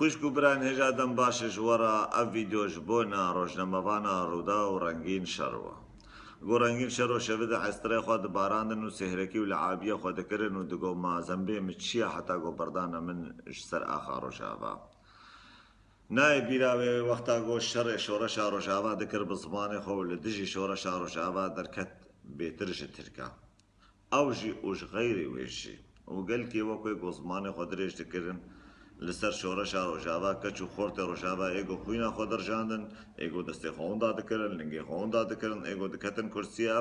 خوشک و بران هێژادەم باشش وەرە ئەم ڤیدۆش بۆنە ڕۆژنەمەڤانە ڕوودا و ڕەنگین شەڕوە. گۆ ڕەنگین شەڕۆ شەڤدە ئەسترای خوا دباراندن و سێهرەکی و لە عابیە خوا دەکردن و دگۆ مازەمبێ مچیە حتا گۆ بەردانە من سەر ئاخا ڕۆژاڤا. نایە بیراوێ وەختا گۆ شەڕێ شۆڕەشا ڕۆژاڤا دەکرد بە زمانێ خۆ لە دژی شۆڕەشا ڕۆژاڤا دەرکەت بێترژە ترکە. ئەوژی ئوژ غەیری وێژی و گەلکی وەکوێ گۆ زمانێ خۆ درێژ دەکردن لەسەر شۆڕەشا ڕۆژاڤا کەچ و خۆرتە ڕۆژاڤا ئێگۆ خوینە خۆ دەڕژاندن ئێگۆ دەستێ خۆندا دەکردن لنگێ خۆندا دەکردن ئێگۆ دەکەتن کورسیە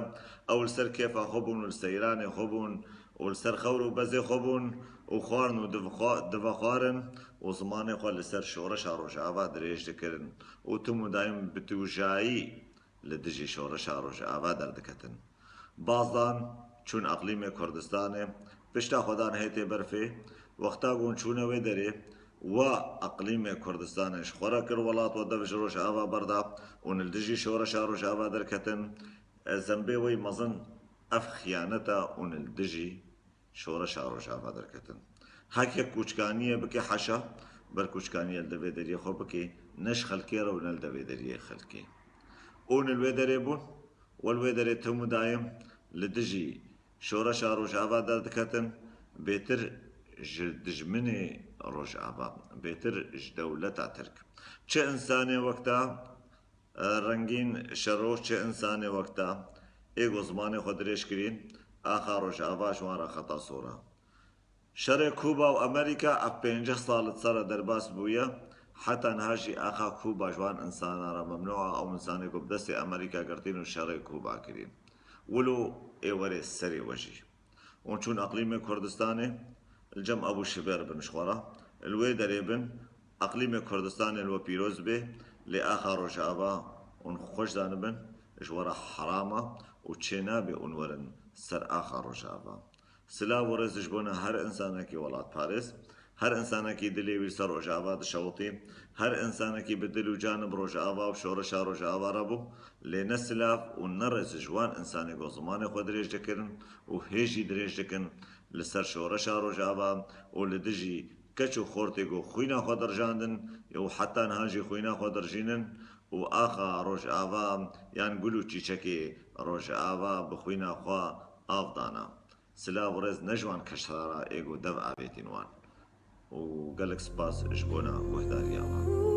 ئەو لەسەر کێفا خۆ بوون و سەیرانێ خۆ بوون و لەسەر خەور و بەزێ خۆ بوون و خواردن و دڤە خوارن و زمانێ خۆ لەسەر شۆڕەشا ڕۆژاڤا درێژ دەکردن و تم و دایم بتوژایی لە دژی شۆڕەشا ڕۆژاڤا دەردەکەتن. بازدان چون ئەقلیمێ کوردستانێ پشتا خۆدان هەیەتێ بەرفێ وەختا گۆن چوونەوەی دەرێ و ئەقلیمێ کوردستانش خۆرە کرد وڵات و دەڤژ ڕۆژاڤا بەردا و نلدژی شۆڕەشا ڕۆژاڤا دەرکەتن زەمبێوەی مەزن ئەف خیانەتە و نلدژی شۆڕەشا ڕۆژاڤا دەرکەتن. هەکێک کوچکانیە بکە حەشە بەر کوچکانیە دەبێ دەریە خۆ بکەی نەش خەلکێرە و نەل دەبێ دەریە خەلکی. ئەو نلوێ دەرێ بوون وەلوێ دەرێ تم و دایم لە دژی شۆڕەشا ڕۆژاڤا دەردەکەتن بێتر دژمنێ ڕۆژاڤا بێتر دەولەتا ترک. چه ئینسانێ وەکتا ڕەنگین شەڕۆ چه ئینسانێ وەکتا ئێگۆ زمانێ خۆ درێژ کرین ئاخا ڕۆژاڤا ژوانە خەتا سۆرە. شەڕێ کوبا و ئەمریکا ئەف 50 ساڵت سەرە دەرباس بوویە حتا نهاشی ئاخا کوبا ژوان ئینسانارە مەمنوعە ئەو ئینسانێک و بدەستی ئەمریکا گرتین و شەڕێ کوبا کرین ولو ئێوەرێ سەرێ وەژی و چون ئەقلیمێ کوردستانێ الجەم ئەبوو شبێر بن شخۆرە الوێ دەرێ بن ئەقلیمێ کوردستانێ الوە پیرۆز بێ لێ ئاخا ڕۆژاڤا اون خۆش دانبن ژوەرە حرامە و چێ نابێ اون وەرن سەر ئاخا ڕۆژاڤا. سلااو و ڕێزش بۆنە هەر ئینسانێکی وڵات پارێز هەر ئینسانێکی دلێوی سەر ڕۆژاڤا دشەوڵی هەر ئینسانێکی بدل و جانب ڕۆژاڤا و شۆڕەشا ڕۆژاڤا بوو لێ نە سلااف و نەڕێز جوان ئینسانی گۆ زمانێ خۆ درێژ دەکردن و هێژی درێژ دەکەن لەسەر شۆڕەشا ڕۆژاڤا و لە دژی کەچ و خۆرتێک و خوینە خۆ دەڕژاندن و حتا نهاژی خوینە خۆ دەڕژینن و ئاخا ڕۆژاڤا یان گول و چیچەکێ ڕۆژاڤا بخوینە خوا ئاودانا. سلااو ڕێز نەژوان کەشارە ئێگۆ دەڤ ئاوێتین وان و گەلک سپاس ژ بۆنە گۆهداریاوە.